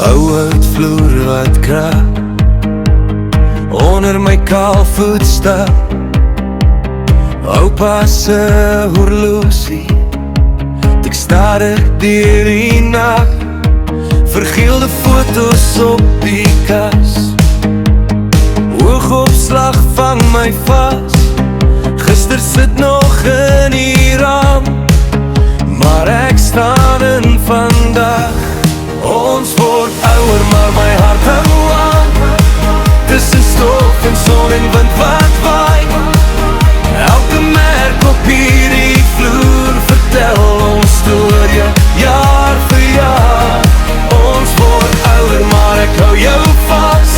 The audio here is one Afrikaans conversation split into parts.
Ou oud vloer wat kraak onder my kaal voetstap. Oupa se horlosie tik stadig deur die nag. Vergeelde foto's op die kas, oogopslag vang my vas. Gister sit nog in die raam, maar ek staan in vandag. Ons word ouer, maar my hart hou aan. Tussen stof en son en wind wat waai. Elke merk op hierdie vloer vertel ons storie, jaar vir jaar. Ons word ouer, maar ek hou jou vas.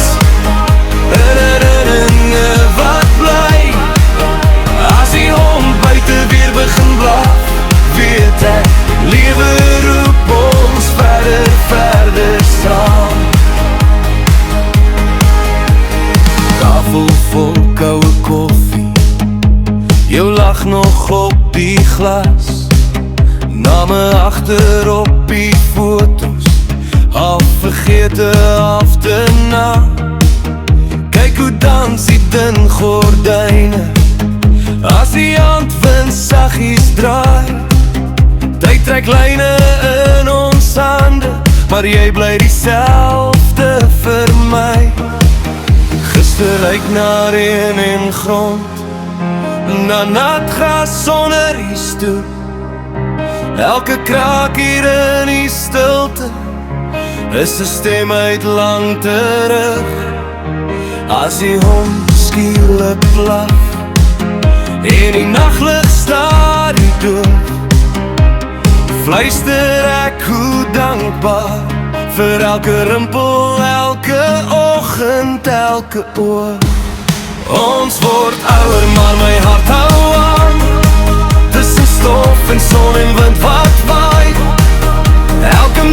Herinneringe wat bly. As die hond buiten weer begin blaf, weet ek, lewe roep ons verder, verder saam. Tafel vol koue koffie, jou lag nog op die glas. Name agter op die foto's, half vergete af te na. Kyk hoe dans die dun gordyne, as die handwind saggies draai. Tyd trek lyne in ons hande, maar jy bly dieselfde vir my. Gister lyk na reën en grond, na nat gras sonder die stoep. Elke kraak hier in die stilte is 'n stem uit lang terug. As die hond skielik blaf en die naglig staar die doof, fluister ek hoe dankbaar vir elke rimpel, elke oggend, elke oor. Ons word ouer, maar my hart hou aan. Tussen stof en son en wind wat waai. Elke